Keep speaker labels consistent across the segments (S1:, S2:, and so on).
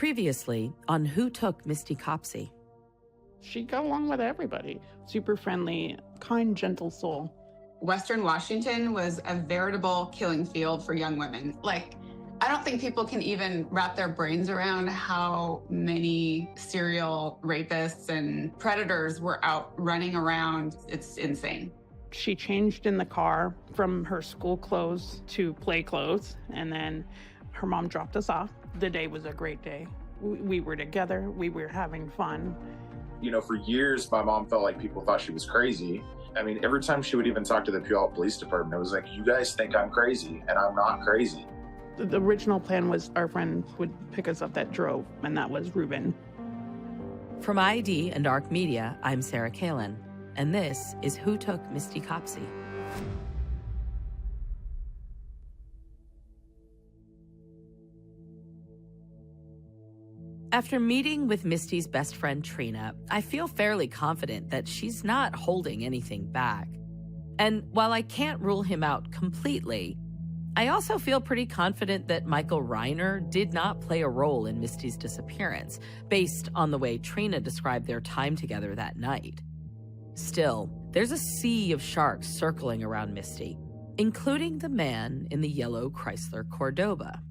S1: Previously on Who Took Misty Copsey.
S2: She got along with everybody. Super friendly, kind, gentle soul.
S3: Western Washington was a veritable killing field for young women. I don't think people can even wrap their brains around how many serial rapists and predators were out running around. It's insane.
S2: She changed in the car from her school clothes to play clothes, and then her mom dropped us off. The day was a great day. We were together. We were having fun.
S4: You know, for years, my mom felt like people thought she was crazy. I mean, every time she would even talk to the Puyallup Police Department, it was like, you guys think I'm crazy, and I'm not crazy.
S2: The original plan was our friend would pick us up that drove, and that was Reuben.
S1: From ID and ARC Media, I'm Sarah Kalin, and this is Who Took Misty Copsey. After meeting with Misty's best friend Trina, I feel fairly confident that she's not holding anything back. And while I can't rule him out completely, I also feel pretty confident that Michael Reiner did not play a role in Misty's disappearance, based on the way Trina described their time together that night. Still, there's a sea of sharks circling around Misty, including the man in the yellow Chrysler Cordoba.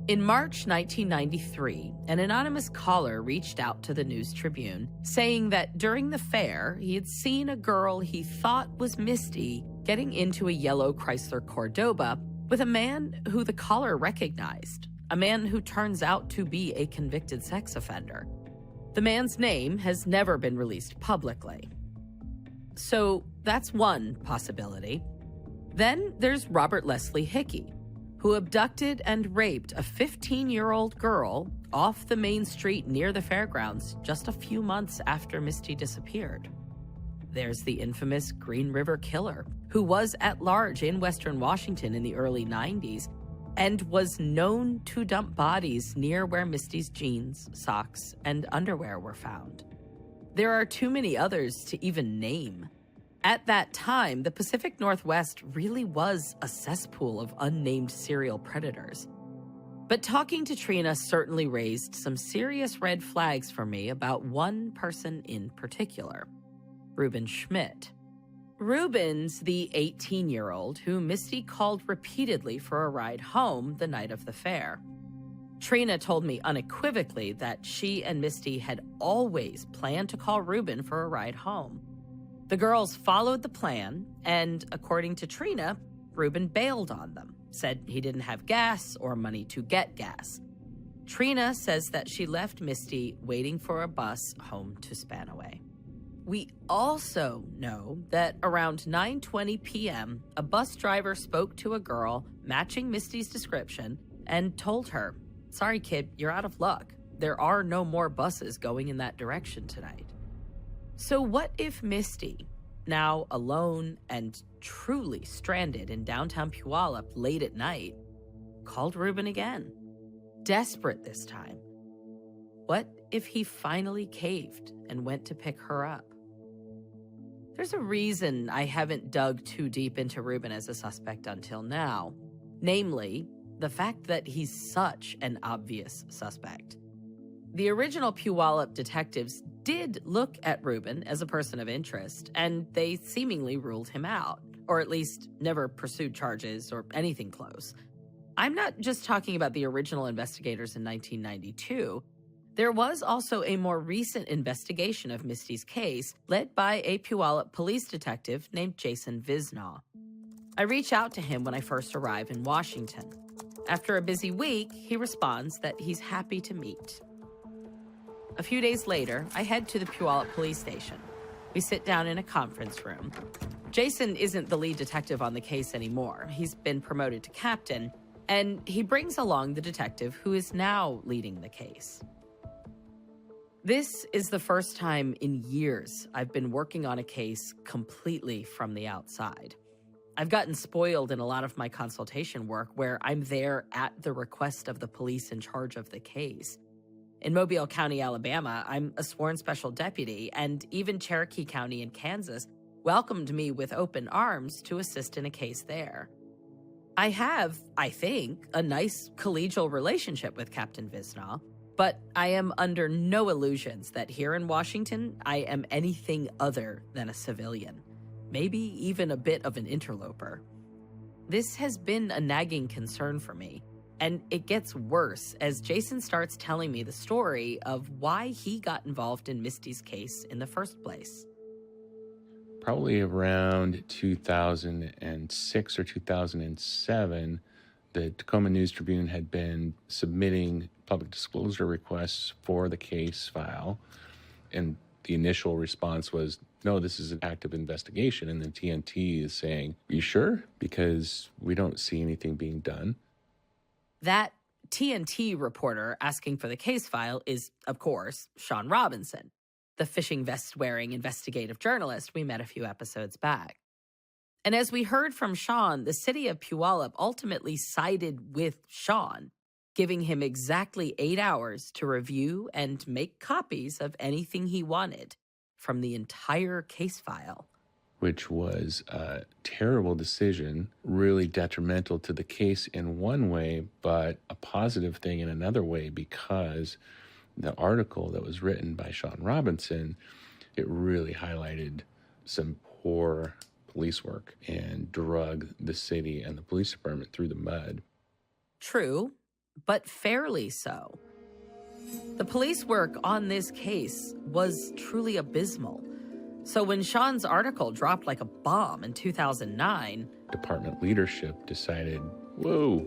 S1: In March 1993, an anonymous caller reached out to the News Tribune, saying that during the fair, he had seen a girl he thought was Misty getting into a yellow Chrysler Cordoba with a man who the caller recognized, a man who turns out to be a convicted sex offender. The man's name has never been released publicly. So that's one possibility. Then there's Robert Leslie Hickey, who abducted and raped a 15-year-old girl off the main street near the fairgrounds just a few months after Misty disappeared. There's the infamous Green River Killer, who was at large in Western Washington in the early 90s and was known to dump bodies near where Misty's jeans, socks, and underwear were found. There are too many others to even name. At that time, the Pacific Northwest really was a cesspool of unnamed serial predators. But talking to Trina certainly raised some serious red flags for me about one person in particular, Reuben Schmidt. Reuben's the 18-year-old who Misty called repeatedly for a ride home the night of the fair. Trina told me unequivocally that she and Misty had always planned to call Reuben for a ride home. The girls followed the plan, and according to Trina, Reuben bailed on them, said he didn't have gas or money to get gas. Trina says that she left Misty waiting for a bus home to Spanaway. We also know that around 9:20 p.m., a bus driver spoke to a girl matching Misty's description and told her, "Sorry, kid, you're out of luck. There are no more buses going in that direction tonight." So what if Misty, now alone and truly stranded in downtown Puyallup late at night, called Reuben again? Desperate this time. What if he finally caved and went to pick her up? There's a reason I haven't dug too deep into Reuben as a suspect until now. Namely, the fact that he's such an obvious suspect. The original Puyallup detectives did look at Reuben as a person of interest, and they seemingly ruled him out, or at least never pursued charges or anything close. I'm not just talking about the original investigators in 1992. There was also a more recent investigation of Misty's case led by a Puyallup police detective named Jason Visnaw. I reach out to him when I first arrive in Washington. After a busy week, he responds that he's happy to meet. A few days later, I head to the Puyallup police station. We sit down in a conference room. Jason isn't the lead detective on the case anymore. He's been promoted to captain, and he brings along the detective who is now leading the case. This is the first time in years I've been working on a case completely from the outside. I've gotten spoiled in a lot of my consultation work where I'm there at the request of the police in charge of the case. In Mobile County, Alabama, I'm a sworn special deputy, and even Cherokee County in Kansas welcomed me with open arms to assist in a case there. I have, I think, a nice collegial relationship with Captain Visnaw. But I am under no illusions that here in Washington, I am anything other than a civilian, maybe even a bit of an interloper. This has been a nagging concern for me, and it gets worse as Jason starts telling me the story of why he got involved in Misty's case in the first place.
S5: Probably around 2006 or 2007, the Tacoma News Tribune had been submitting public disclosure requests for the case file. And the initial response was, no, this is an active investigation. And then TNT is saying, you sure? Because we don't see anything being done.
S1: That TNT reporter asking for the case file is, of course, Sean Robinson, the fishing vest-wearing investigative journalist we met a few episodes back. And as we heard from Sean, the city of Puyallup ultimately sided with Sean, giving him exactly 8 hours to review and make copies of anything he wanted from the entire case file.
S5: Which was a terrible decision, really detrimental to the case in one way, but a positive thing in another way, because the article that was written by Sean Robinson, it really highlighted some poor police work and drug the city and the police department through the mud.
S1: True, but fairly so. The police work on this case was truly abysmal. So when Sean's article dropped like a bomb in 2009,
S5: department leadership decided, whoa,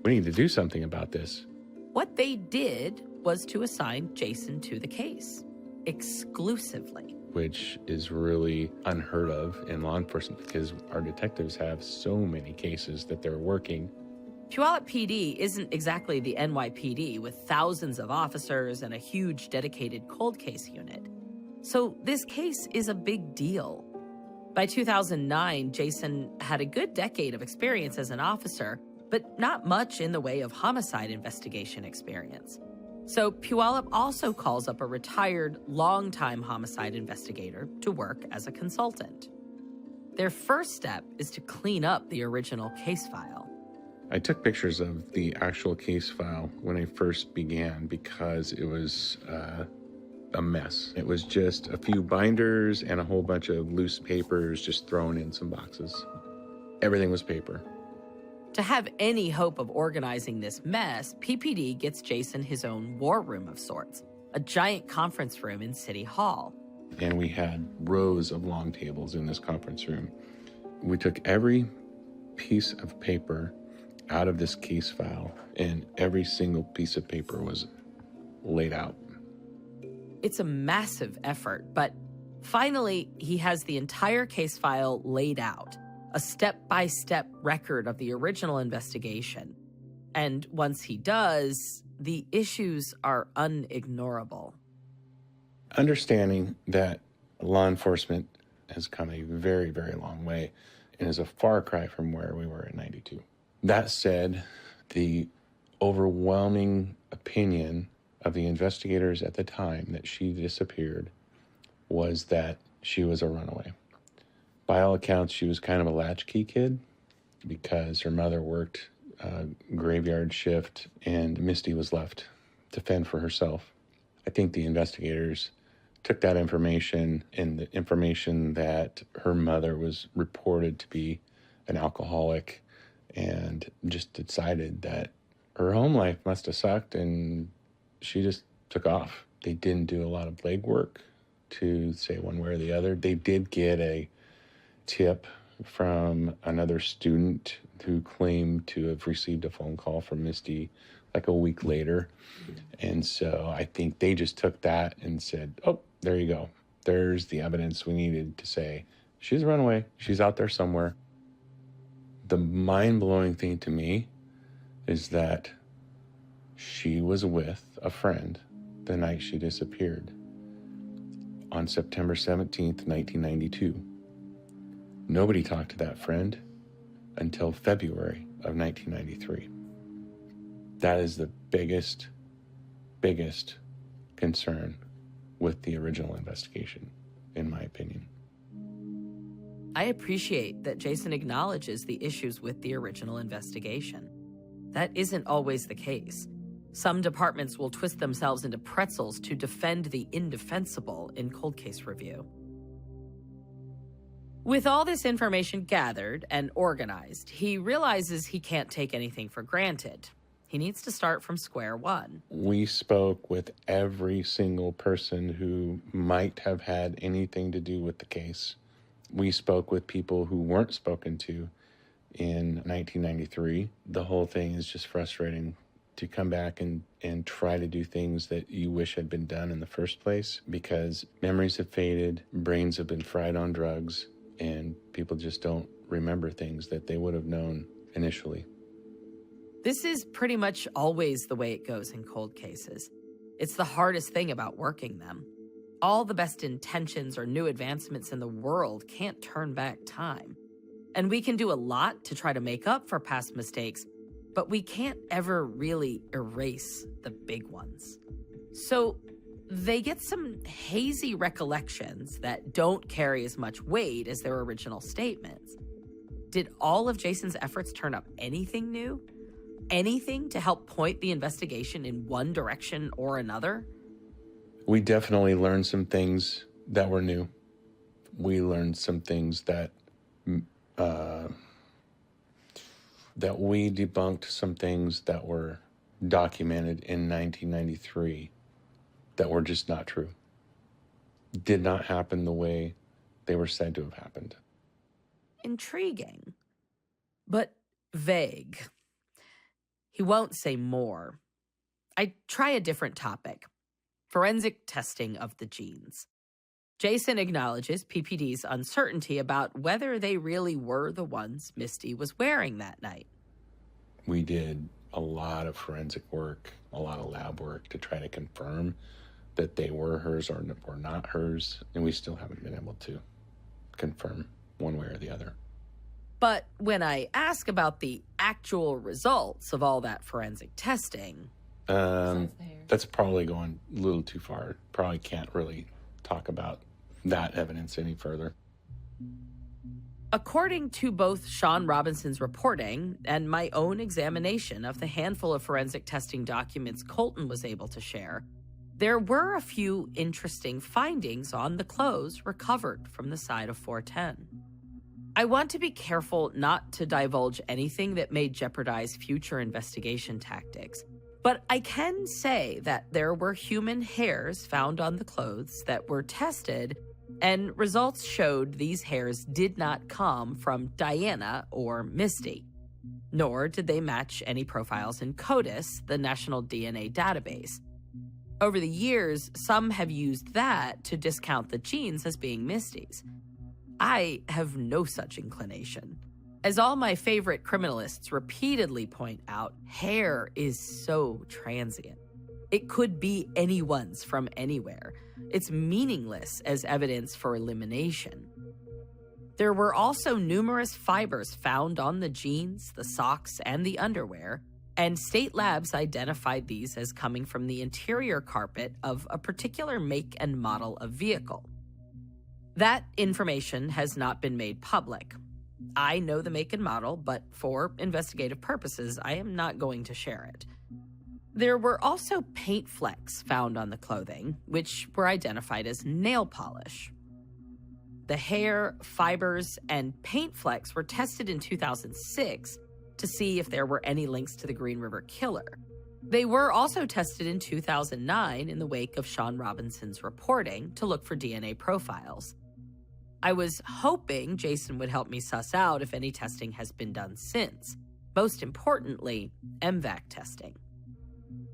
S5: we need to do something about this.
S1: What they did was to assign Jason to the case, exclusively.
S5: Which is really unheard of in law enforcement because our detectives have so many cases that they're working.
S1: Puyallup PD isn't exactly the NYPD with thousands of officers and a huge dedicated cold case unit. So this case is a big deal. By 2009, Jason had a good decade of experience as an officer, but not much in the way of homicide investigation experience. So Puyallup also calls up a retired, longtime homicide investigator to work as a consultant. Their first step is to clean up the original case file.
S5: I took pictures of the actual case file when I first began because it was a mess. It was just a few binders and a whole bunch of loose papers just thrown in some boxes. Everything was paper.
S1: To have any hope of organizing this mess, PPD gets Jason his own war room of sorts, a giant conference room in City Hall.
S5: And we had rows of long tables in this conference room. We took every piece of paper out of this case file, and every single piece of paper was laid out.
S1: It's a massive effort, but finally, he has the entire case file laid out. A step-by-step record of the original investigation. And once he does, the issues are unignorable.
S5: Understanding that law enforcement has come a very, very long way and is a far cry from where we were in 92. That said, the overwhelming opinion of the investigators at the time that she disappeared was that she was a runaway. By all accounts, she was kind of a latchkey kid because her mother worked a graveyard shift and Misty was left to fend for herself. I think the investigators took that information and the information that her mother was reported to be an alcoholic and just decided that her home life must have sucked and she just took off. They didn't do a lot of legwork to say one way or the other. They did get a tip from another student who claimed to have received a phone call from Misty like a week later. And so I think they just took that and said, oh, there you go. There's the evidence we needed to say, she's a runaway. She's out there somewhere. The mind-blowing thing to me is that she was with a friend the night she disappeared on September 17th, 1992. Nobody talked to that friend until February of 1993. That is the biggest concern with the original investigation, in my opinion.
S1: I appreciate that Jason acknowledges the issues with the original investigation. That isn't always the case. Some departments will twist themselves into pretzels to defend the indefensible in cold case review. With all this information gathered and organized, he realizes he can't take anything for granted. He needs to start from square one.
S5: We spoke with every single person who might have had anything to do with the case. We spoke with people who weren't spoken to in 1993. The whole thing is just frustrating to come back and try to do things that you wish had been done in the first place, because memories have faded, brains have been fried on drugs, and people just don't remember things that they would have known initially.
S1: This is pretty much always the way it goes in cold cases. It's the hardest thing about working them. All the best intentions or new advancements in the world can't turn back time. And we can do a lot to try to make up for past mistakes, but we can't ever really erase the big ones. So they get some hazy recollections that don't carry as much weight as their original statements. Did all of Jason's efforts turn up anything new? Anything to help point the investigation in one direction or another?
S5: We definitely learned some things that were new. We learned some things that we debunked some things that were documented in 1993 that were just not true. Did not happen the way they were said to have happened.
S1: Intriguing, but vague. He won't say more. I try a different topic. Forensic testing of the genes. Jason acknowledges PPD's uncertainty about whether they really were the ones Misty was wearing that night.
S5: We did a lot of forensic work, a lot of lab work to try to confirm that they were hers or were not hers, and we still haven't been able to confirm one way or the other.
S1: But when I ask about the actual results of all that forensic testing...
S5: that's probably going a little too far. Probably can't really talk about that evidence any further.
S1: According to both Sean Robinson's reporting and my own examination of the handful of forensic testing documents Colton was able to share, there were a few interesting findings on the clothes recovered from the side of 410. I want to be careful not to divulge anything that may jeopardize future investigation tactics, but I can say that there were human hairs found on the clothes that were tested, and results showed these hairs did not come from Diana or Misty, nor did they match any profiles in CODIS, the National DNA Database. Over the years, some have used that to discount the genes as being Misty's. I have no such inclination. As all my favorite criminalists repeatedly point out, hair is so transient. It could be anyone's from anywhere. It's meaningless as evidence for elimination. There were also numerous fibers found on the jeans, the socks, and the underwear, and state labs identified these as coming from the interior carpet of a particular make and model of vehicle. That information has not been made public. I know the make and model, but for investigative purposes, I am not going to share it. There were also paint flecks found on the clothing, which were identified as nail polish. The hair, fibers, and paint flecks were tested in 2006 to see if there were any links to the Green River Killer. They were also tested in 2009 in the wake of Sean Robinson's reporting to look for DNA profiles. I was hoping Jason would help me suss out if any testing has been done since. Most importantly, MVAC testing.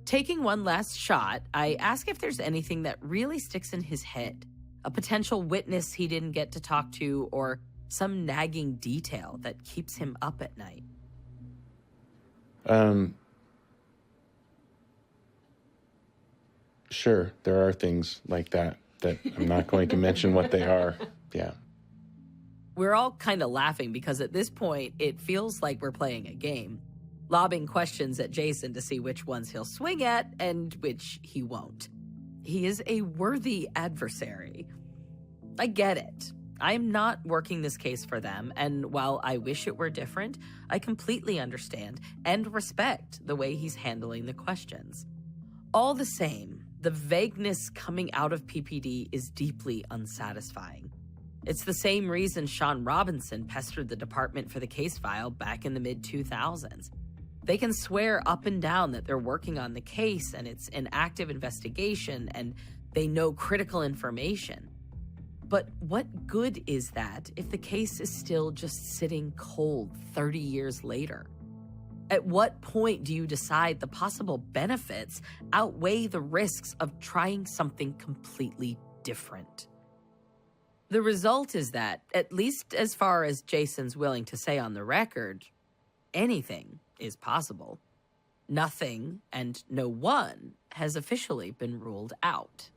S1: Taking one last shot, I ask if there's anything that really sticks in his head, a potential witness he didn't get to talk to, or some nagging detail that keeps him up at night.
S5: Sure, there are things like that I'm not going to mention what they are. Yeah.
S1: We're all kind of laughing because at this point, it feels like we're playing a game, lobbing questions at Jason to see which ones he'll swing at and which he won't. He is a worthy adversary. I get it. I'm not working this case for them, and while I wish it were different, I completely understand and respect the way he's handling the questions. All the same, the vagueness coming out of PPD is deeply unsatisfying. It's the same reason Sean Robinson pestered the department for the case file back in the mid-2000s. They can swear up and down that they're working on the case and it's an active investigation and they know critical information. But what good is that if the case is still just sitting cold 30 years later? At what point do you decide the possible benefits outweigh the risks of trying something completely different? The result is that, at least as far as Jason's willing to say on the record, anything is possible. Nothing and no one has officially been ruled out.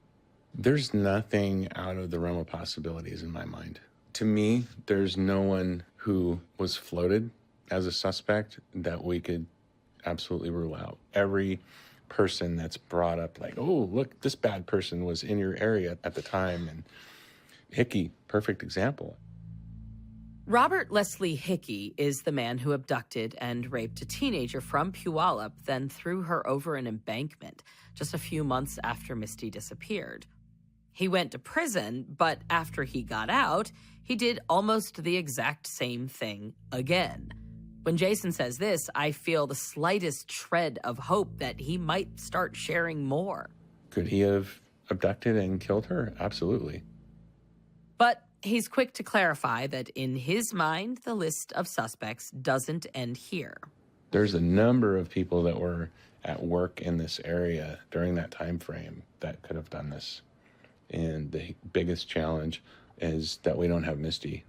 S5: There's nothing out of the realm of possibilities in my mind. To me, there's no one who was floated as a suspect that we could absolutely rule out. Every person that's brought up, like, oh, look, this bad person was in your area at the time. And Hickey, perfect example.
S1: Robert Leslie Hickey is the man who abducted and raped a teenager from Puyallup, then threw her over an embankment just a few months after Misty disappeared. He went to prison, but after he got out, he did almost the exact same thing again. When Jason says this, I feel the slightest shred of hope that he might start sharing more.
S5: Could he have abducted and killed her? Absolutely.
S1: But he's quick to clarify that in his mind, the list of suspects doesn't end here.
S5: There's a number of people that were at work in this area during that time frame that could have done this. And the biggest challenge is that we don't have Misty.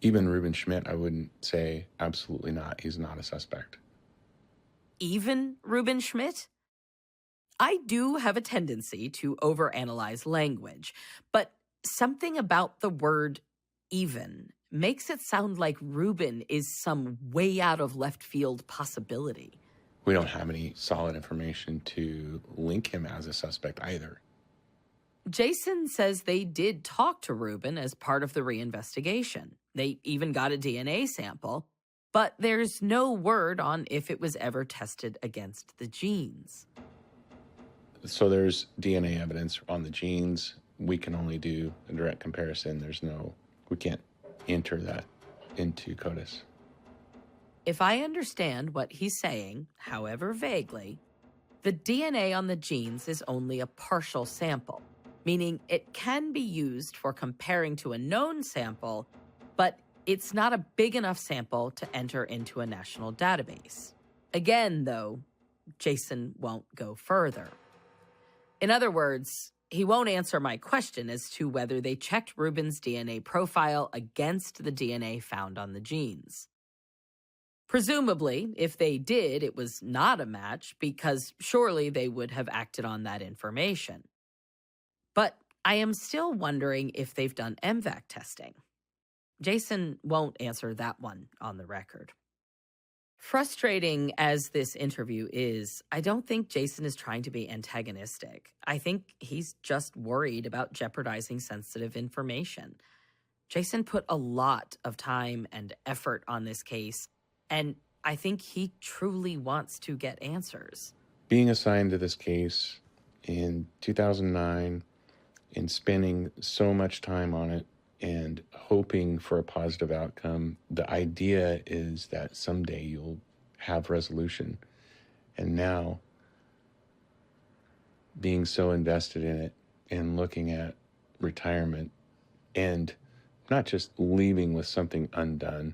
S5: Even Reuben Schmidt, I wouldn't say absolutely not. He's not a suspect.
S1: Even Reuben Schmidt? I do have a tendency to overanalyze language, but something about the word even makes it sound like Reuben is some way out of left field possibility.
S5: We don't have any solid information to link him as a suspect either.
S1: Jason says they did talk to Reuben as part of the reinvestigation. They even got a DNA sample, but there's no word on if it was ever tested against the genes.
S5: So there's DNA evidence on the genes. We can only do a direct comparison. We can't enter that into CODIS.
S1: If I understand what he's saying, however vaguely, the DNA on the genes is only a partial sample, meaning it can be used for comparing to a known sample, but it's not a big enough sample to enter into a national database. Again, though, Jason won't go further. In other words, he won't answer my question as to whether they checked Reuben's DNA profile against the DNA found on the genes. Presumably, if they did, it was not a match because surely they would have acted on that information. But I am still wondering if they've done MVAC testing. Jason won't answer that one on the record. Frustrating as this interview is, I don't think Jason is trying to be antagonistic. I think he's just worried about jeopardizing sensitive information. Jason put a lot of time and effort on this case, and I think he truly wants to get answers.
S5: Being assigned to this case in 2009 and spending so much time on it and hoping for a positive outcome, the idea is that someday you'll have resolution. And now, being so invested in it and looking at retirement and not just leaving with something undone,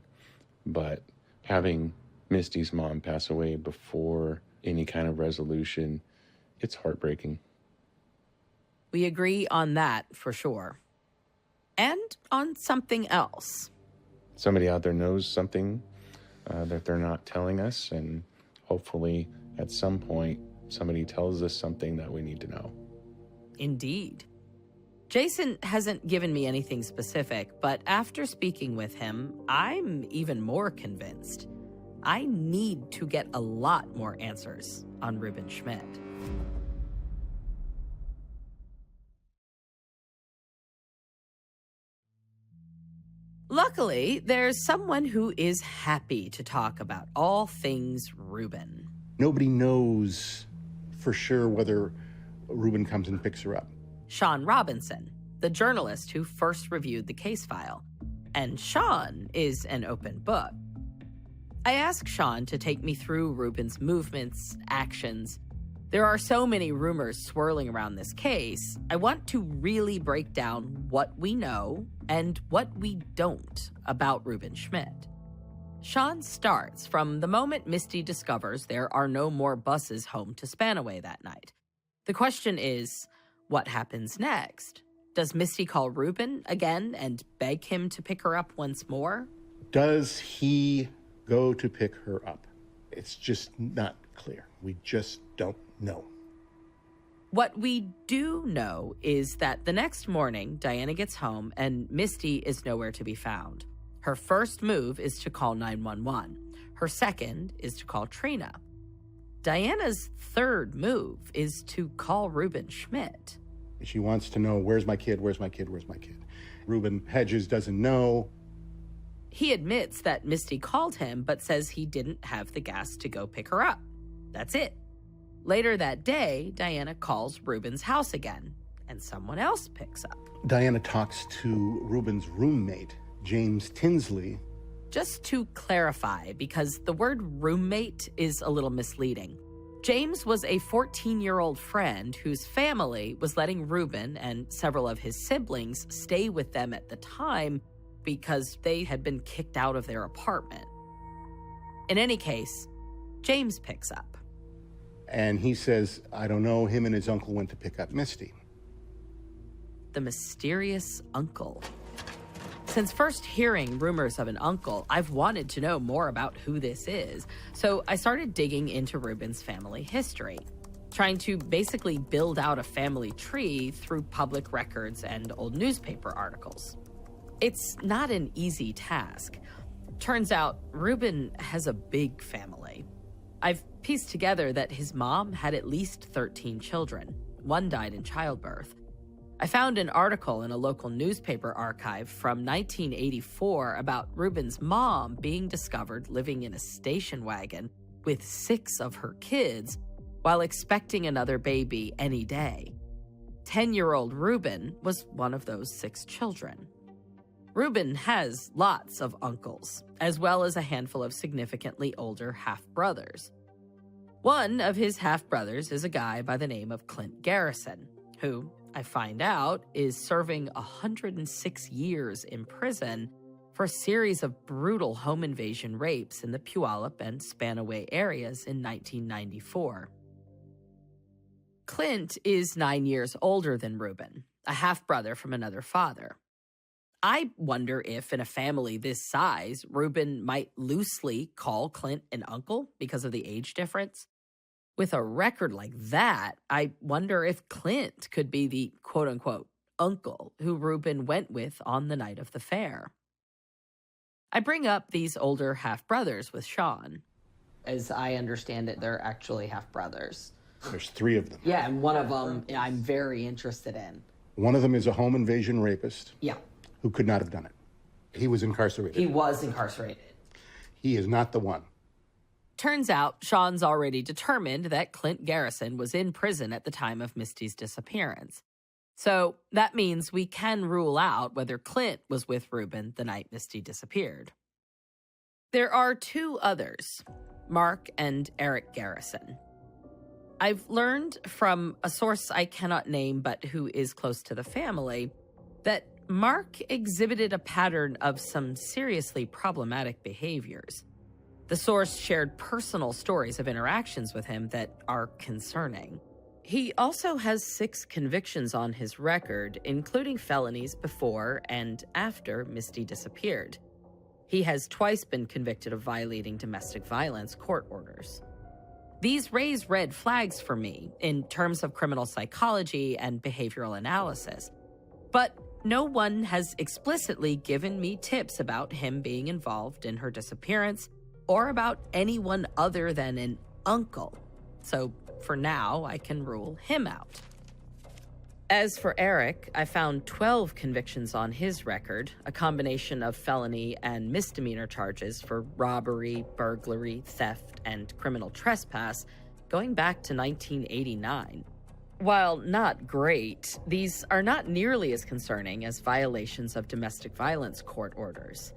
S5: but having Misty's mom pass away before any kind of resolution, it's heartbreaking.
S1: We agree on that for sure. And on something else.
S5: Somebody out there knows something that they're not telling us, and hopefully at some point somebody tells us something that we need to know.
S1: Indeed. Jason hasn't given me anything specific, but after speaking with him, I'm even more convinced. I need to get a lot more answers on Reuben Schmidt. Luckily, there's someone who is happy to talk about all things Reuben.
S6: Nobody knows for sure whether Reuben comes and picks her up.
S1: Sean Robinson, the journalist who first reviewed the case file. And Sean is an open book. I asked Sean to take me through Reuben's movements, actions. There are so many rumors swirling around this case, I want to really break down what we know and what we don't about Reuben Schmidt. Sean starts from the moment Misty discovers there are no more buses home to Spanaway that night. The question is, what happens next? Does Misty call Reuben again and beg him to pick her up once more?
S6: Does he go to pick her up? It's just not clear. We just don't know.
S1: What we do know is that the next morning, Diana gets home and Misty is nowhere to be found. Her first move is to call 911. Her second is to call Trina. Diana's third move is to call Reuben Schmidt.
S6: She wants to know, where's my kid, where's my kid, where's my kid? Reuben Hedges doesn't know.
S1: He admits that Misty called him, but says he didn't have the gas to go pick her up. That's it. Later that day, Diana calls Reuben's house again, and someone else picks up.
S6: Diana talks to Reuben's roommate, James Tinsley.
S1: Just to clarify, because the word roommate is a little misleading. James was a 14-year-old friend whose family was letting Reuben and several of his siblings stay with them at the time because they had been kicked out of their apartment. In any case, James picks up.
S6: And he says, I don't know, him and his uncle went to pick up Misty.
S1: The mysterious uncle. Since first hearing rumors of an uncle, I've wanted to know more about who this is, so I started digging into Reuben's family history, trying to basically build out a family tree through public records and old newspaper articles. It's not an easy task. Turns out, Reuben has a big family. I've pieced together that his mom had at least 13 children. One died in childbirth. I found an article in a local newspaper archive from 1984 about Reuben's mom being discovered living in a station wagon with 6 of her kids while expecting another baby any day. 10-year-old Reuben was one of those 6 children. Reuben has lots of uncles, as well as a handful of significantly older half-brothers. One of his half-brothers is a guy by the name of Clint Garrison, who, I find out, is serving 106 years in prison for a series of brutal home invasion rapes in the Puyallup and Spanaway areas in 1994. Clint is 9 years older than Reuben, a half-brother from another father. I wonder if, in a family this size, Reuben might loosely call Clint an uncle because of the age difference. With a record like that, I wonder if Clint could be the quote-unquote uncle who Reuben went with on the night of the fair. I bring up these older half-brothers with Sean. As I understand it, they're actually half-brothers.
S6: There's 3 of them.
S1: Yeah, and one of them I'm very interested in.
S6: One of them is a home invasion rapist.
S1: Yeah.
S6: Who could not have done it. He was incarcerated.
S1: He was incarcerated.
S6: He is not the one.
S1: Turns out Sean's already determined that Clint Garrison was in prison at the time of Misty's disappearance. So that means we can rule out whether Clint was with Reuben the night Misty disappeared. There are 2 others, Mark and Eric Garrison. I've learned from a source I cannot name but who is close to the family that Mark exhibited a pattern of some seriously problematic behaviors. The source shared personal stories of interactions with him that are concerning. He also has 6 convictions on his record, including felonies before and after Misty disappeared. He has twice been convicted of violating domestic violence court orders. These raise red flags for me in terms of criminal psychology and behavioral analysis. But no one has explicitly given me tips about him being involved in her disappearance or about anyone other than an uncle. So for now, I can rule him out. As for Eric, I found 12 convictions on his record, a combination of felony and misdemeanor charges for robbery, burglary, theft, and criminal trespass, going back to 1989. While not great, these are not nearly as concerning as violations of domestic violence court orders.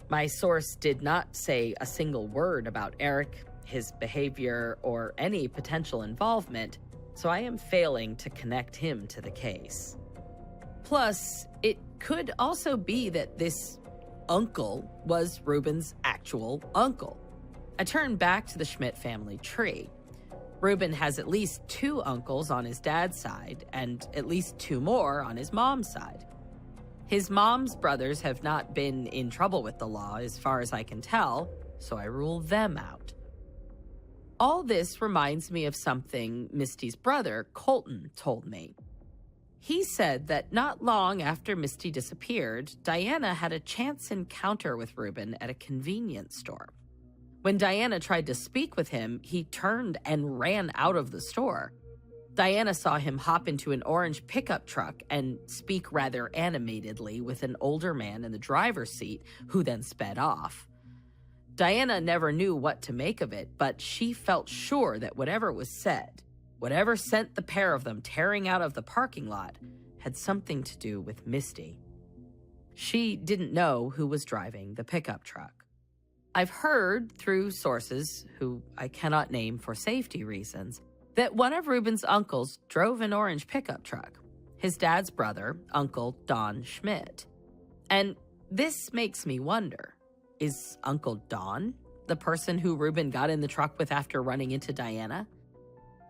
S1: My source did not say a single word about Eric, his behavior, or any potential involvement, so I am failing to connect him to the case. Plus, it could also be that this uncle was Reuben's actual uncle. I turned back to the Schmidt family tree. Reuben has at least 2 uncles on his dad's side and at least 2 more on his mom's side. His mom's brothers have not been in trouble with the law as far as I can tell, so I rule them out. All this reminds me of something Misty's brother, Colton, told me. He said that not long after Misty disappeared, Diana had a chance encounter with Reuben at a convenience store. When Diana tried to speak with him, he turned and ran out of the store. Diana saw him hop into an orange pickup truck and speak rather animatedly with an older man in the driver's seat, who then sped off. Diana never knew what to make of it, but she felt sure that whatever was said, whatever sent the pair of them tearing out of the parking lot, had something to do with Misty. She didn't know who was driving the pickup truck. I've heard through sources, who I cannot name for safety reasons, that one of Reuben's uncles drove an orange pickup truck, his dad's brother, Uncle Don Schmidt. And this makes me wonder, is Uncle Don the person who Reuben got in the truck with after running into Diana?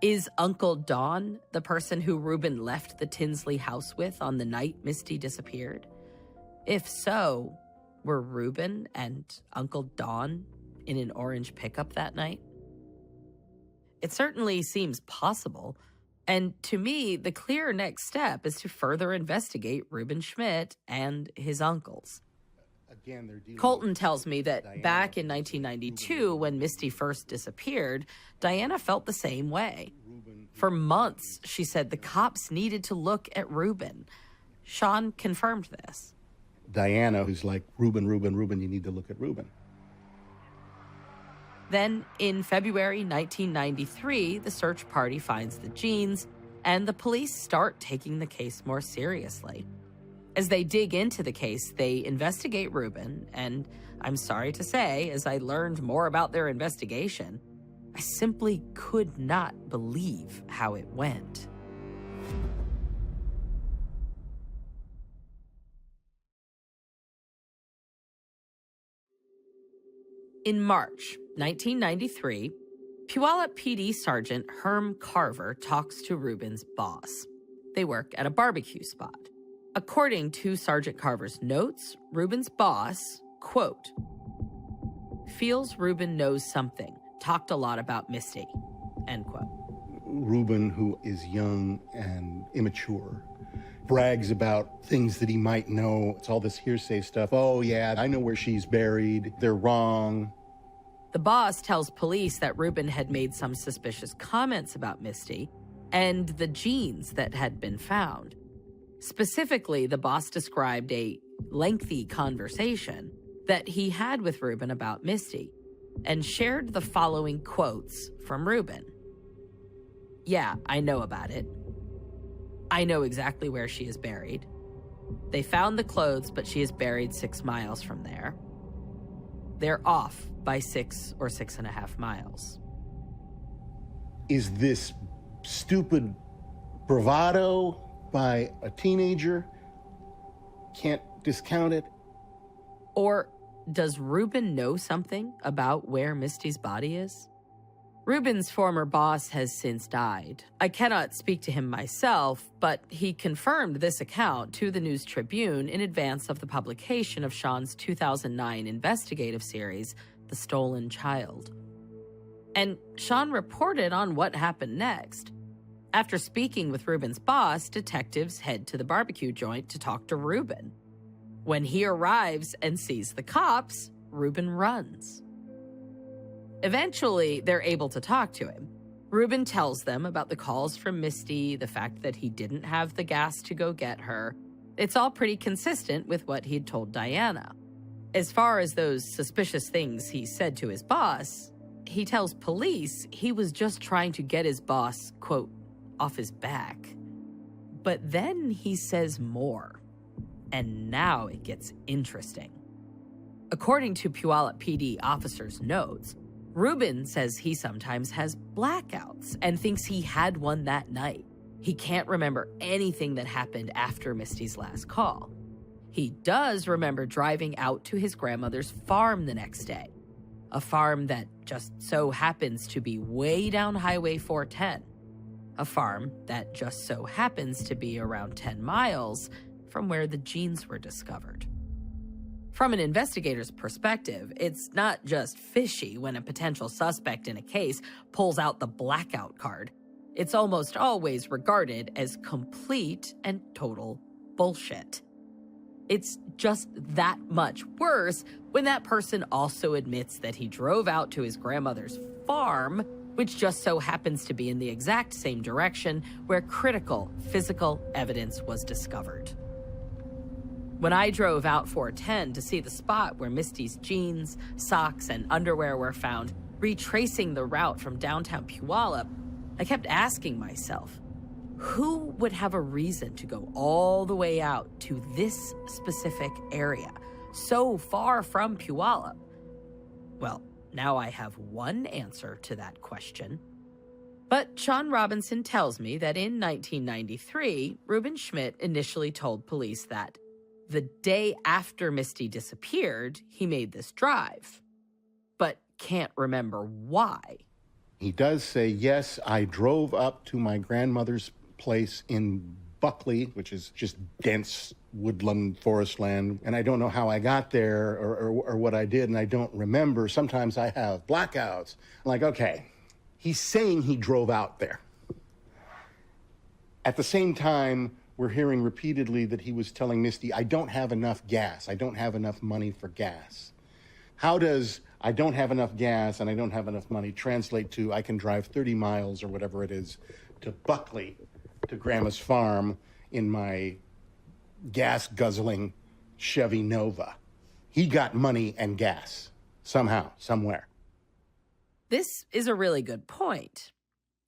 S1: Is Uncle Don the person who Reuben left the Tinsley house with on the night Misty disappeared? If so, were Reuben and Uncle Don in an orange pickup that night? It certainly seems possible, and to me, the clear next step is to further investigate Reuben Schmidt and his uncles. Colton tells me that back in 1992, when Misty first disappeared, Diana felt the same way. For months, she said the cops needed to look at Reuben. Sean confirmed this.
S6: Diana, who's like, Reuben, you need to look at Reuben.
S1: Then, in February 1993, the search party finds the jeans, and the police start taking the case more seriously. As they dig into the case, they investigate Reuben, and I'm sorry to say, as I learned more about their investigation, I simply could not believe how it went. In March 1993, Puyallup PD Sergeant Herm Carver talks to Reuben's boss. They work at a barbecue spot. According to Sergeant Carver's notes, Reuben's boss, quote, feels Reuben knows something, talked a lot about Misty, end quote.
S6: Reuben, who is young and immature, brags about things that he might know. It's all this hearsay stuff. Oh, yeah, I know where she's buried. They're wrong.
S1: The boss tells police that Reuben had made some suspicious comments about Misty and the jeans that had been found. Specifically, the boss described a lengthy conversation that he had with Reuben about Misty and shared the following quotes from Reuben. Yeah, I know about it. I know exactly where she is buried. They found the clothes, but she is buried 6 miles from there. They're off by 6 or 6.5 miles.
S6: Is this stupid bravado by a teenager? Can't discount it.
S1: Or does Reuben know something about where Misty's body is? Reuben's former boss has since died. I cannot speak to him myself, but he confirmed this account to the News Tribune in advance of the publication of Sean's 2009 investigative series, The Stolen Child. And Sean reported on what happened next. After speaking with Reuben's boss, detectives head to the barbecue joint to talk to Reuben. When he arrives and sees the cops, Reuben runs. Eventually, they're able to talk to him. Reuben tells them about the calls from Misty, the fact that he didn't have the gas to go get her. It's all pretty consistent with what he'd told Diana. As far as those suspicious things he said to his boss, he tells police he was just trying to get his boss, quote, off his back. But then he says more. And now it gets interesting. According to Puyallup PD officers' notes, Reuben says he sometimes has blackouts and thinks he had one that night. He can't remember anything that happened after Misty's last call. He does remember driving out to his grandmother's farm the next day, a farm that just so happens to be way down Highway 410, a farm that just so happens to be around 10 miles from where the jeans were discovered. From an investigator's perspective, it's not just fishy when a potential suspect in a case pulls out the blackout card. It's almost always regarded as complete and total bullshit. It's just that much worse when that person also admits that he drove out to his grandmother's farm, which just so happens to be in the exact same direction where critical physical evidence was discovered. When I drove out 410 to see the spot where Misty's jeans, socks, and underwear were found, retracing the route from downtown Puyallup, I kept asking myself, who would have a reason to go all the way out to this specific area, so far from Puyallup? Well, now I have one answer to that question. But Sean Robinson tells me that in 1993, Reuben Schmidt initially told police that the day after Misty disappeared, he made this drive, but can't remember why.
S6: He does say, yes, I drove up to my grandmother's place in Buckley, which is just dense woodland, forest land, and I don't know how I got there or what I did, and I don't remember. Sometimes I have blackouts. I'm like, okay, he's saying he drove out there. At the same time, we're hearing repeatedly that he was telling Misty, I don't have enough gas. I don't have enough money for gas. How does I don't have enough gas and I don't have enough money translate to I can drive 30 miles or whatever it is to Buckley, to Grandma's farm in my gas-guzzling Chevy Nova? He got money and gas somehow, somewhere.
S1: This is a really good point.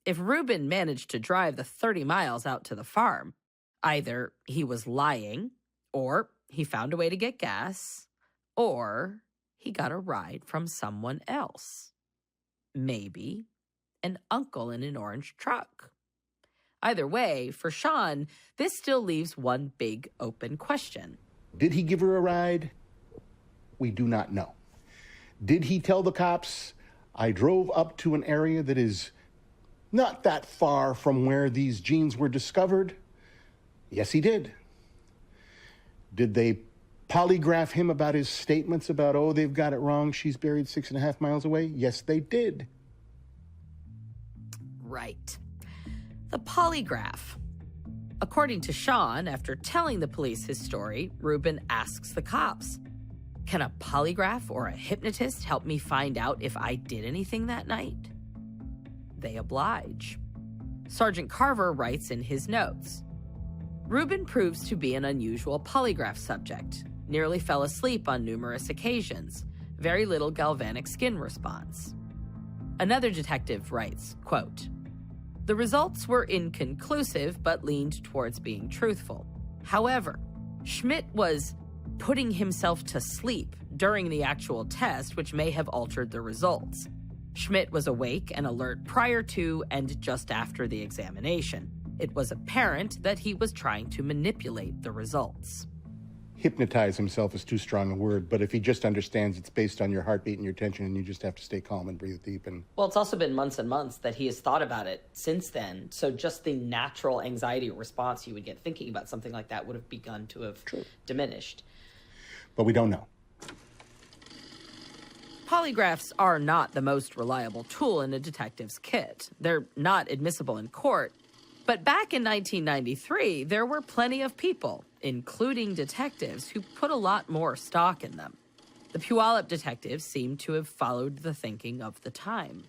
S1: If Reuben managed to drive the 30 miles out to the farm, either he was lying, or he found a way to get gas, or he got a ride from someone else. Maybe an uncle in an orange truck. Either way, for Sean, this still leaves one big open question.
S6: Did he give her a ride? We do not know. Did he tell the cops, I drove up to an area that is not that far from where these jeans were discovered? Yes, he did. Did they polygraph him about his statements about, oh, they've got it wrong, she's buried 6.5 miles away? Yes, they did.
S1: Right. The polygraph. According to Sean, after telling the police his story, Reuben asks the cops, can a polygraph or a hypnotist help me find out if I did anything that night? They oblige. Sergeant Carver writes in his notes, Reuben proves to be an unusual polygraph subject, nearly fell asleep on numerous occasions, very little galvanic skin response. Another detective writes, quote, the results were inconclusive but leaned towards being truthful. However, Schmidt was putting himself to sleep during the actual test, which may have altered the results. Schmidt was awake and alert prior to and just after the examination. It was apparent that he was trying to manipulate the results.
S6: Hypnotize himself is too strong a word, but if he just understands it's based on your heartbeat and your tension and you just have to stay calm and breathe deep. And
S7: well, it's also been months and months that he has thought about it since then. So just the natural anxiety response you would get thinking about something like that would have begun to have diminished.
S6: But we don't know.
S1: Polygraphs are not the most reliable tool in a detective's kit. They're not admissible in court. But back in 1993, there were plenty of people, including detectives, who put a lot more stock in them. The Puyallup detectives seem to have followed the thinking of the time.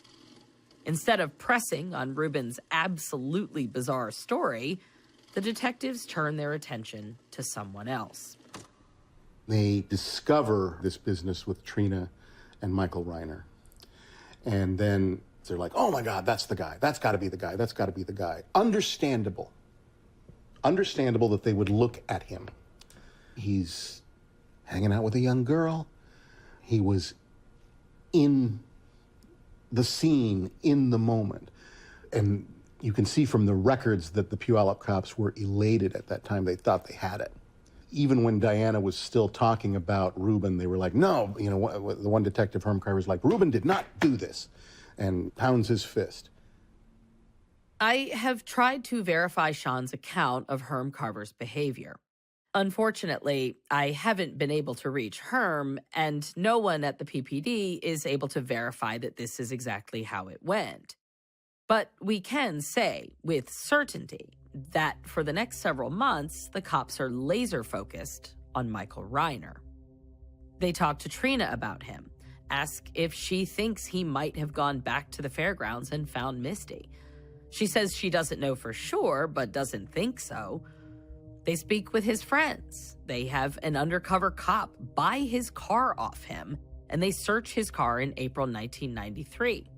S1: Instead of pressing on Reuben's absolutely bizarre story, the detectives turn their attention to someone else.
S6: They discover this business with Trina and Michael Reiner. And then they're like, oh my God, that's the guy. That's got to be the guy. That's got to be the guy. Understandable that they would look at him. He's hanging out with a young girl. He was in the scene, in the moment. And you can see from the records that the Puyallup cops were elated at that time. They thought they had it. Even when Diana was still talking about Reuben, they were like, no, the one detective, Herm Carver, was like, Reuben did not do this, and pounds his fist.
S1: I have tried to verify Sean's account of Herm Carver's behavior. Unfortunately, I haven't been able to reach Herm, and no one at the PPD is able to verify that this is exactly how it went. But we can say with certainty that for the next several months, the cops are laser-focused on Michael Reiner. They talk to Trina about him, ask if she thinks he might have gone back to the fairgrounds and found Misty. She says she doesn't know for sure, but doesn't think so. They speak with his friends. They have an undercover cop buy his car off him, and they search his car in April 1993.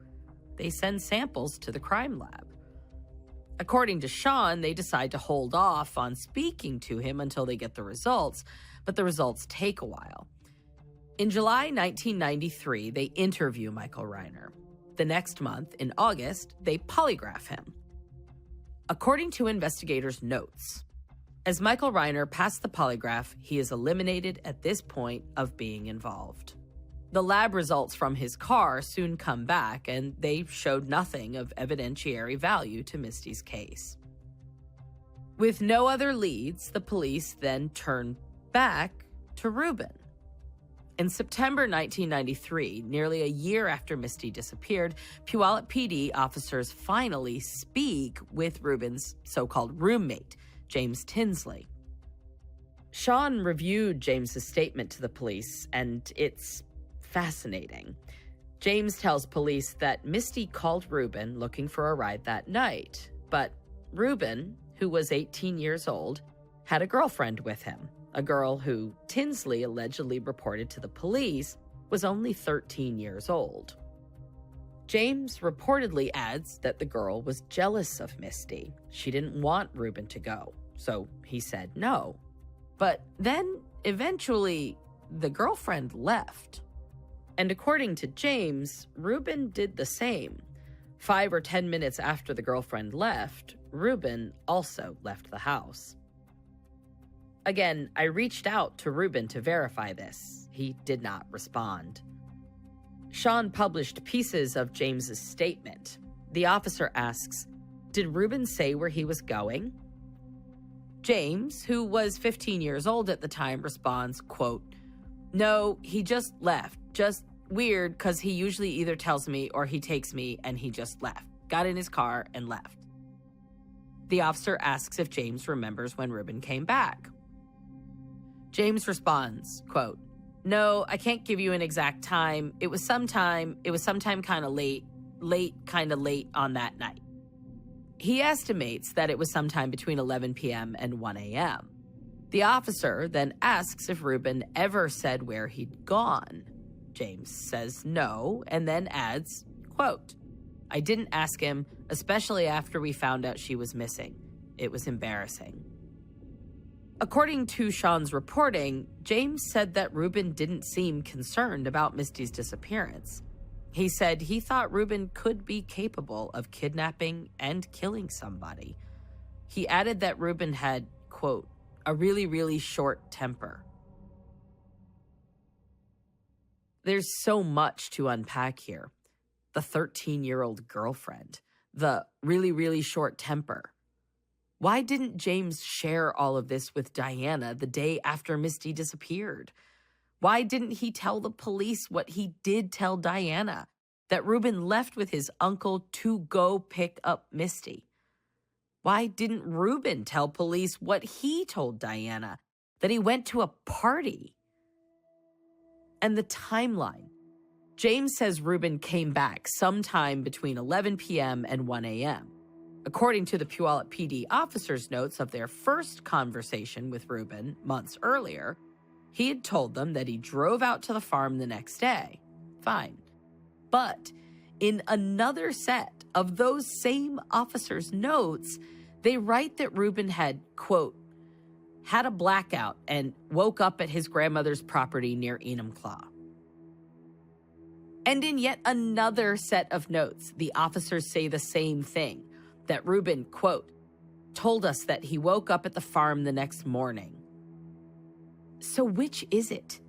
S1: They send samples to the crime lab. According to Sean, they decide to hold off on speaking to him until they get the results, but the results take a while. In July 1993, they interview Michael Reiner. The next month, in August, they polygraph him. According to investigators' notes, as Michael Reiner passed the polygraph, he is eliminated at this point of being involved. The lab results from his car soon come back, and they showed nothing of evidentiary value to Misty's case. With no other leads, the police then turn back to Reuben. In September 1993, nearly a year after Misty disappeared, Puyallup PD officers finally speak with Reuben's so-called roommate, James Tinsley. Sean reviewed James's statement to the police, and it's fascinating. James tells police that Misty called Reuben looking for a ride that night, but Reuben, who was 18 years old, had a girlfriend with him, a girl who Tinsley allegedly reported to the police was only 13 years old. James reportedly adds that the girl was jealous of Misty. She didn't want Reuben to go, so he said no. But then, eventually, the girlfriend left. And according to James, Reuben did the same. 5 or 10 minutes after the girlfriend left, Reuben also left the house. Again, I reached out to Reuben to verify this. He did not respond. Sean published pieces of James's statement. The officer asks, "Did Reuben say where he was going?" James, who was 15 years old at the time, responds, quote, "No, he just left. Just weird, because he usually either tells me or he takes me, and he just left. Got in his car and left." The officer asks if James remembers when Reuben came back. James responds, quote, "No, I can't give you an exact time. It was sometime kind of late on that night." He estimates that it was sometime between 11 p.m. and 1 a.m. The officer then asks if Reuben ever said where he'd gone. James says no, and then adds, quote, "I didn't ask him, especially after we found out she was missing. It was embarrassing." According to Sean's reporting, James said that Reuben didn't seem concerned about Misty's disappearance. He said he thought Reuben could be capable of kidnapping and killing somebody. He added that Reuben had, quote, "a really, really short temper." There's so much to unpack here. The 13-year-old girlfriend, the really, really short temper. Why didn't James share all of this with Diana the day after Misty disappeared? Why didn't he tell the police what he did tell Diana, that Reuben left with his uncle to go pick up Misty? Why didn't Reuben tell police what he told Diana, that he went to a party? And the timeline. James says Reuben came back sometime between 11 p.m. and 1 a.m. According to the Puyallup PD officers' notes of their first conversation with Reuben months earlier, he had told them that he drove out to the farm the next day. Fine. But in another set of those same officers' notes, they write that Reuben had, quote, had a blackout and woke up at his grandmother's property near Enumclaw. And in yet another set of notes, the officers say the same thing, that Reuben, quote, told us that he woke up at the farm the next morning. So which is it?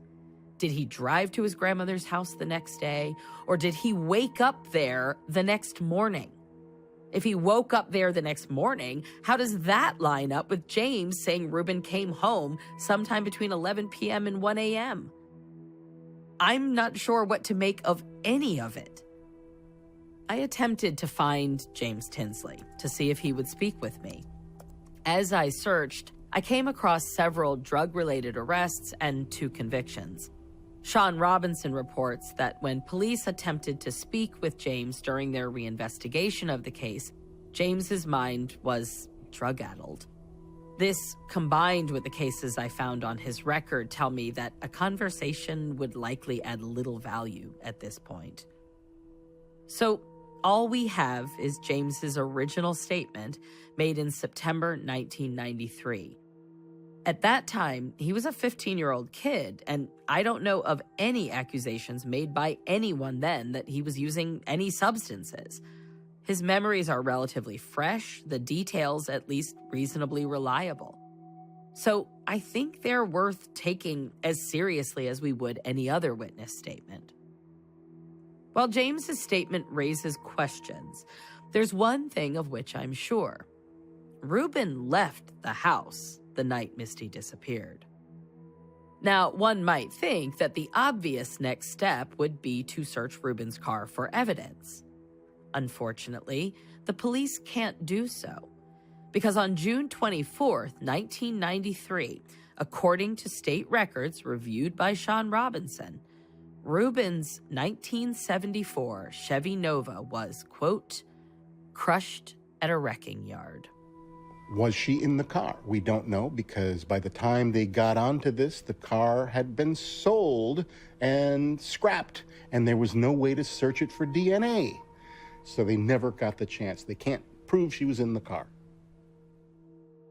S1: Did he drive to his grandmother's house the next day, or did he wake up there the next morning? If he woke up there the next morning, how does that line up with James saying Reuben came home sometime between 11 p.m. and 1 a.m.? I'm not sure what to make of any of it. I attempted to find James Tinsley to see if he would speak with me. As I searched, I came across several drug-related arrests and 2 convictions. Sean Robinson reports that when police attempted to speak with James during their reinvestigation of the case, James's mind was drug-addled. This, combined with the cases I found on his record, tell me that a conversation would likely add little value at this point. So, all we have is James's original statement made in September 1993. At that time, he was a 15-year-old kid, and I don't know of any accusations made by anyone then that he was using any substances. His memories are relatively fresh, the details at least reasonably reliable. So I think they're worth taking as seriously as we would any other witness statement. While James's statement raises questions, there's one thing of which I'm sure. Reuben left the house the night Misty disappeared. Now, one might think that the obvious next step would be to search Reuben's car for evidence. Unfortunately, the police can't do so, because on June 24th, 1993, according to state records reviewed by Sean Robinson, Reuben's 1974 Chevy Nova was, quote, crushed at a wrecking yard.
S6: Was she in the car? We don't know, because by the time they got onto this, the car had been sold and scrapped, and there was no way to search it for DNA. So they never got the chance. They can't prove she was in the car.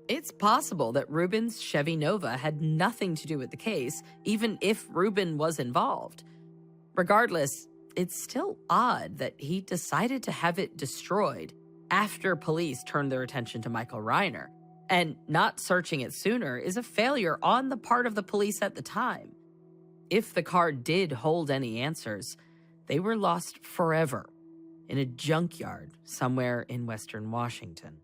S1: It's possible that Reuben's Chevy Nova had nothing to do with the case, even if Reuben was involved. Regardless, it's still odd that he decided to have it destroyed after police turned their attention to Michael Reiner. And not searching it sooner is a failure on the part of the police at the time. If the car did hold any answers, they were lost forever in a junkyard somewhere in Western Washington.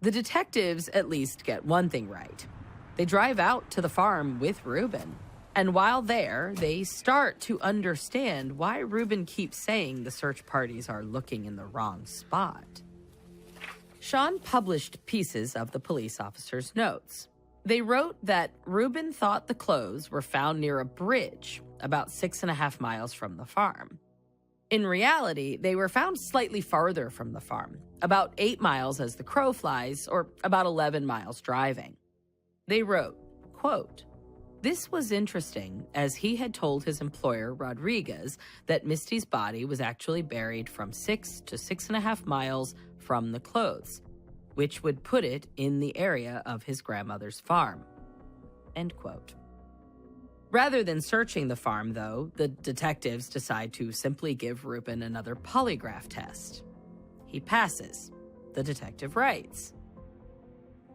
S1: The detectives at least get one thing right. They drive out to the farm with Reuben. And while there, they start to understand why Reuben keeps saying the search parties are looking in the wrong spot. Sean published pieces of the police officers' notes. They wrote that Reuben thought the clothes were found near a bridge about 6.5 miles from the farm. In reality, they were found slightly farther from the farm, about 8 miles as the crow flies, or about 11 miles driving. They wrote, quote, this was interesting, as he had told his employer, Rodriguez, that Misty's body was actually buried from 6 to 6.5 miles from the clothes, which would put it in the area of his grandmother's farm. End quote. Rather than searching the farm, though, the detectives decide to simply give Reuben another polygraph test. He passes. The detective writes,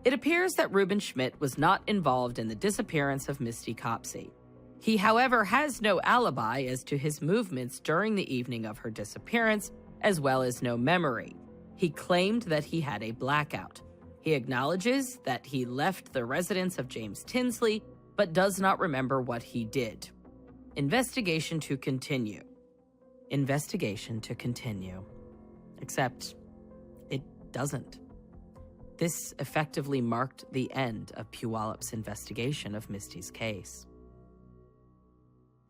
S1: it appears that Reuben Schmidt was not involved in the disappearance of Misty Copsey. He, however, has no alibi as to his movements during the evening of her disappearance, as well as no memory. He claimed that he had a blackout. He acknowledges that he left the residence of James Tinsley, but does not remember what he did. Investigation to continue. Investigation to continue. Except it doesn't. This effectively marked the end of Puyallup's investigation of Misty's case.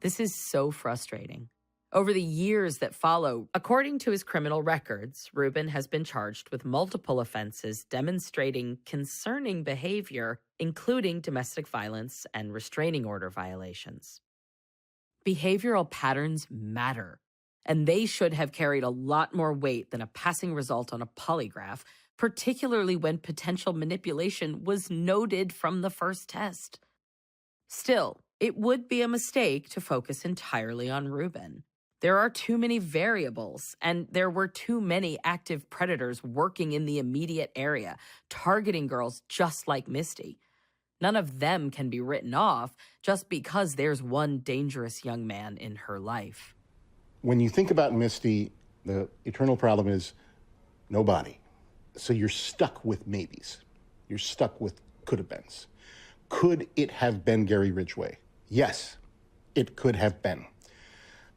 S1: This is so frustrating. Over the years that follow, according to his criminal records, Reuben has been charged with multiple offenses demonstrating concerning behavior, including domestic violence and restraining order violations. Behavioral patterns matter, and they should have carried a lot more weight than a passing result on a polygraph, particularly when potential manipulation was noted from the first test. Still, it would be a mistake to focus entirely on Reuben. There are too many variables, and there were too many active predators working in the immediate area, targeting girls just like Misty. None of them can be written off just because there's one dangerous young man in her life.
S6: When you think about Misty, the eternal problem is no body. So you're stuck with maybes. You're stuck with could have beens. Could it have been Gary Ridgway? Yes, it could have been.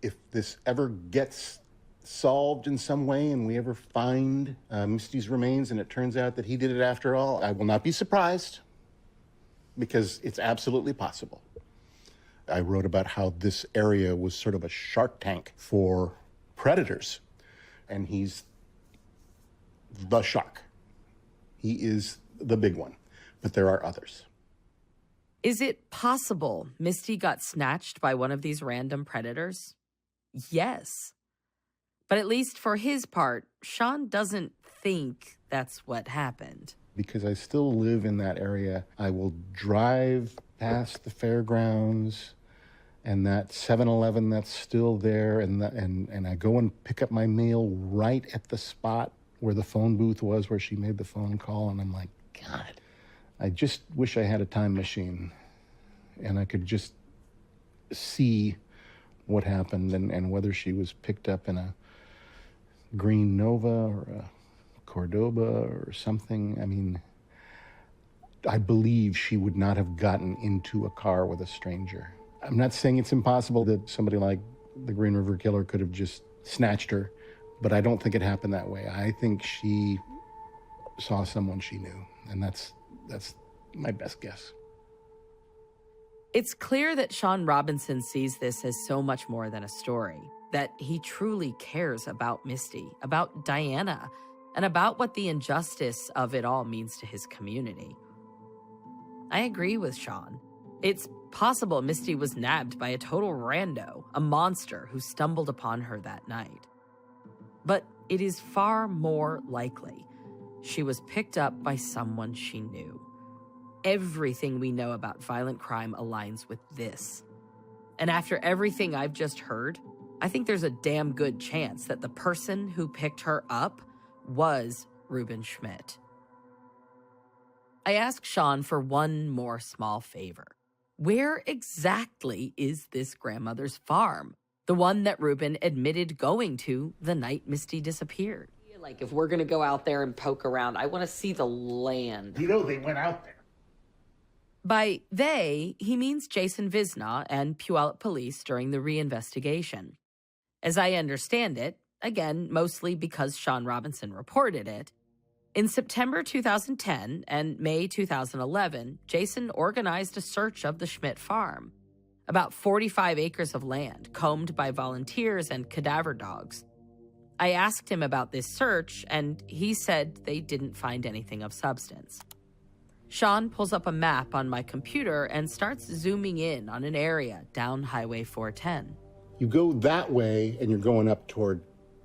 S6: If this ever gets solved in some way and we ever find Misty's remains and it turns out that he did it after all, I will not be surprised because it's absolutely possible. I wrote about how this area was sort of a shark tank for predators, and he's the shark. He is the big one, but there are others.
S1: Is it possible Misty got snatched by one of these random predators? Yes. But at least for his part, Sean doesn't think that's what happened.
S6: Because I still live in that area, I will drive past the fairgrounds and that 7-Eleven that's still there, and I go and pick up my mail right at the spot where the phone booth was, where she made the phone call, and I'm like, God, I just wish I had a time machine and I could just see what happened and whether she was picked up in a green Nova or a Cordoba or something. I mean, I believe she would not have gotten into a car with a stranger. I'm not saying it's impossible that somebody like the Green River Killer could have just snatched her, but I don't think it happened that way. I think she saw someone she knew, and that's my best guess.
S1: It's clear that Sean Robinson sees this as so much more than a story, that he truly cares about Misty, about Diana, and about what the injustice of it all means to his community. I agree with Sean. It's possible Misty was nabbed by a total rando, a monster who stumbled upon her that night. But it is far more likely she was picked up by someone she knew. Everything we know about violent crime aligns with this. And after everything I've just heard, I think there's a damn good chance that the person who picked her up was Reuben Schmidt. I asked Sean for one more small favor. Where exactly is this grandmother's farm? The one that Reuben admitted going to the night Misty disappeared.
S7: Like, if we're going to go out there and poke around, I want to see the land.
S6: You know, they went out there.
S1: By they, he means Jason Visna and Puyallup Police during the reinvestigation. As I understand it, again, mostly because Sean Robinson reported it, in September 2010 and May 2011, Jason organized a search of the Schmidt farm. About 45 acres of land, combed by volunteers and cadaver dogs. I asked him about this search, and he said they didn't find anything of substance. Sean pulls up a map on my computer and starts zooming in on an area down Highway 410.
S6: You go that way, and you're going up toward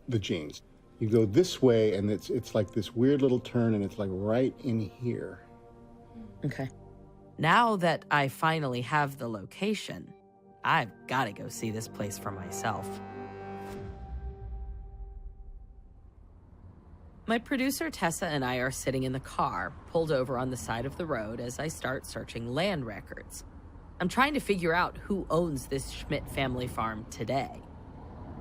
S6: the Jeans. You go this way, and it's like this weird little turn, and it's like right in here.
S1: Okay. Now that I finally have the location, I've got to go see this place for myself. My producer Tessa and I are sitting in the car, pulled over on the side of the road as I start searching land records. I'm trying to figure out who owns this Schmidt family farm today.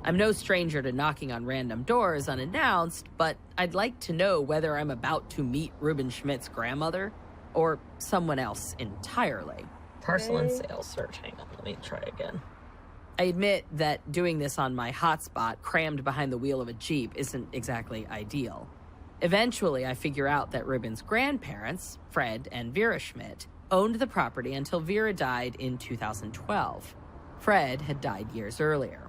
S1: I'm no stranger to knocking on random doors unannounced, but I'd like to know whether I'm about to meet Reuben Schmidt's grandmother or someone else entirely.
S7: Parcel and sales search. Hang on, let me try again.
S1: I admit that doing this on my hotspot, crammed behind the wheel of a Jeep, isn't exactly ideal. Eventually, I figure out that Reuben's grandparents, Fred and Vera Schmidt, owned the property until Vera died in 2012. Fred had died years earlier.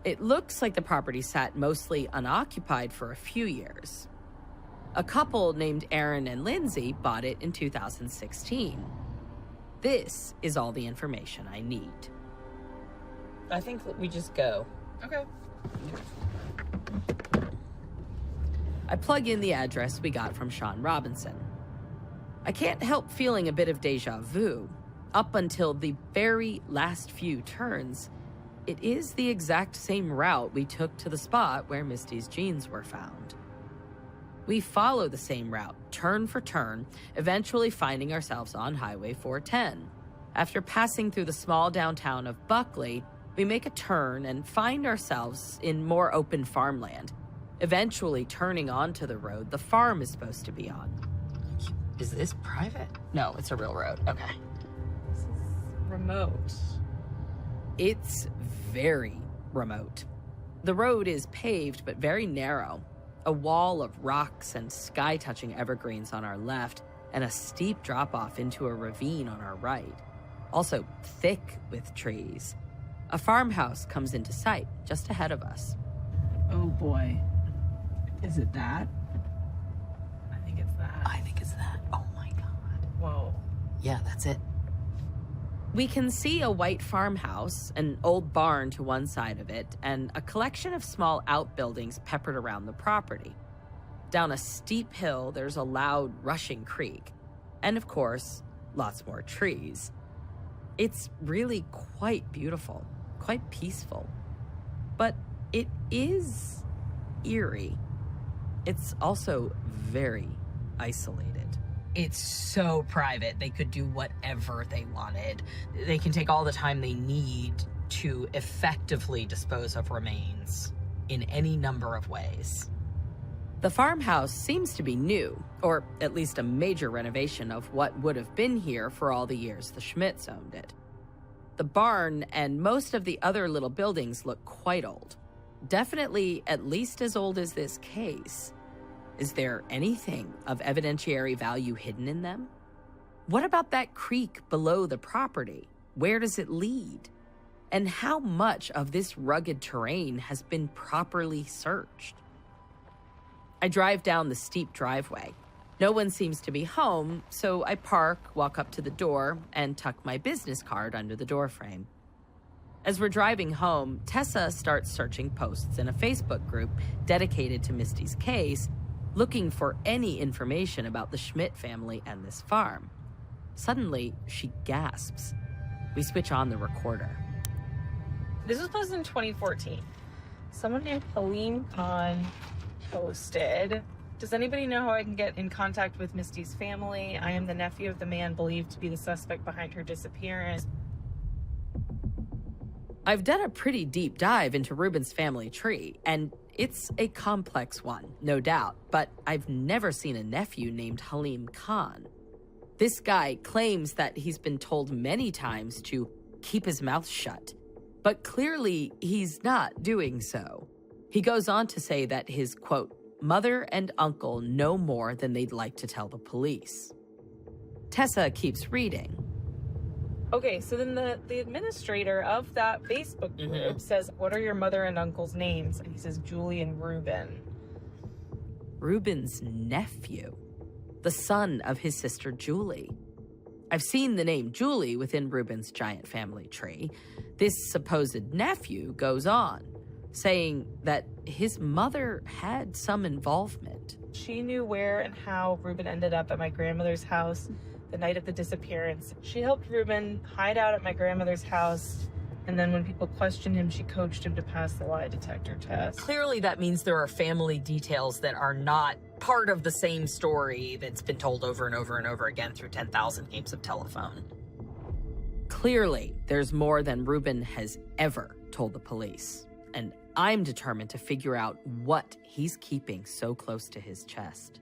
S1: It looks like the property sat mostly unoccupied for a few years. A couple named Aaron and Lindsay bought it in 2016. This is all the information I need.
S7: I think that we just go.
S3: Okay.
S1: I plug in the address we got from Sean Robinson. I can't help feeling a bit of deja vu. Up until the very last few turns, it is the exact same route we took to the spot where Misty's jeans were found. We follow the same route, turn for turn, eventually finding ourselves on Highway 410. After passing through the small downtown of Buckley, we make a turn and find ourselves in more open farmland, eventually turning onto the road the farm is supposed to be on.
S7: Is this private? No, it's a real road. Okay.
S3: This is remote.
S1: It's very remote. The road is paved but very narrow. A wall of rocks and sky-touching evergreens on our left, and a steep drop-off into a ravine on our right. Also thick with trees. A farmhouse comes into sight just ahead of us.
S2: Oh boy. Is it that?
S3: I think it's that.
S7: I think it's that. Oh my God.
S3: Whoa.
S7: Yeah, that's it.
S1: We can see a white farmhouse, an old barn to one side of it, and a collection of small outbuildings peppered around the property. Down a steep hill, there's a loud, rushing creek. And of course, lots more trees. It's really quite beautiful, quite peaceful. But it is eerie. It's also very isolated.
S7: It's so private. They could do whatever they wanted. They can take all the time they need to effectively dispose of remains in any number of ways.
S1: The farmhouse seems to be new, or at least a major renovation of what would have been here for all the years the Schmidts owned it. The barn and most of the other little buildings look quite old. Definitely at least as old as this case. Is there anything of evidentiary value hidden in them? What about that creek below the property? Where does it lead? And how much of this rugged terrain has been properly searched? I drive down the steep driveway. No one seems to be home, so I park, walk up to the door, and tuck my business card under the doorframe. As we're driving home, Tessa starts searching posts in a Facebook group dedicated to Misty's case, looking for any information about the Schmidt family and this farm. Suddenly, she gasps. We switch on the recorder.
S8: This was posted in 2014. Someone named Halim Khan posted, "Does anybody know how I can get in contact with Misty's family? I am the nephew of the man believed to be the suspect behind her disappearance."
S1: I've done a pretty deep dive into Reuben's family tree, and it's a complex one, no doubt, but I've never seen a nephew named Halim Khan. This guy claims that he's been told many times to keep his mouth shut, but clearly he's not doing so. He goes on to say that his, quote, mother and uncle know more than they'd like to tell the police. Tessa keeps reading.
S8: Okay, so then the administrator of that Facebook group says, "What are your mother and uncle's names?" And he says, "Julie and Reuben."
S1: Reuben's nephew, the son of his sister Julie. I've seen the name Julie within Reuben's giant family tree. This supposed nephew goes on, saying that his mother had some involvement.
S8: She knew where and how Reuben ended up at my grandmother's house the night of the disappearance. She helped Reuben hide out at my grandmother's house, and then when people questioned him, she coached him to pass the lie detector test.
S7: Clearly that means there are family details that are not part of the same story that's been told over and over and over again through 10,000 games of telephone.
S1: Clearly, there's more than Reuben has ever told the police, and I'm determined to figure out what he's keeping so close to his chest.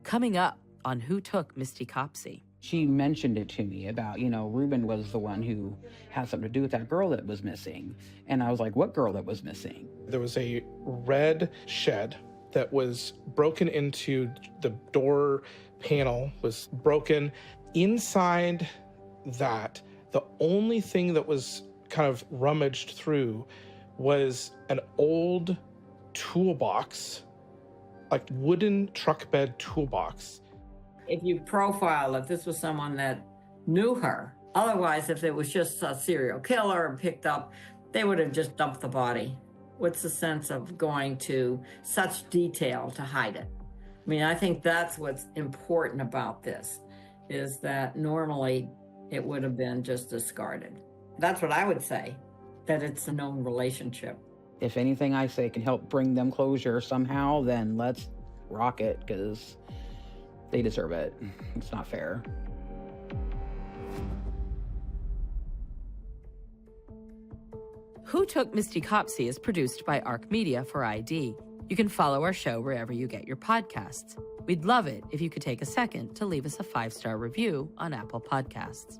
S1: Coming up on Who Took Misty Copsey.
S9: She mentioned it to me about, Reuben was the one who had something to do with that girl that was missing. And I was like, what girl that was missing?
S10: There was a red shed that was broken into. The door panel was broken. Inside that, The only thing that was kind of rummaged through was an old toolbox, like wooden truck bed toolbox.
S11: If you profile if this was someone that knew her, otherwise, if it was just a serial killer and picked up, they would have just dumped the body. What's the sense of going to such detail to hide it? I mean, I think that's what's important about this, is that normally it would have been just discarded. That's what I would say, that it's a known relationship.
S9: If anything I say can help bring them closure somehow, then let's rock it, because they deserve it. It's not fair.
S1: Who Took Misty Copsey is produced by ARC Media for ID. You can follow our show wherever you get your podcasts. We'd love it if you could take a second to leave us a 5-star review on Apple Podcasts.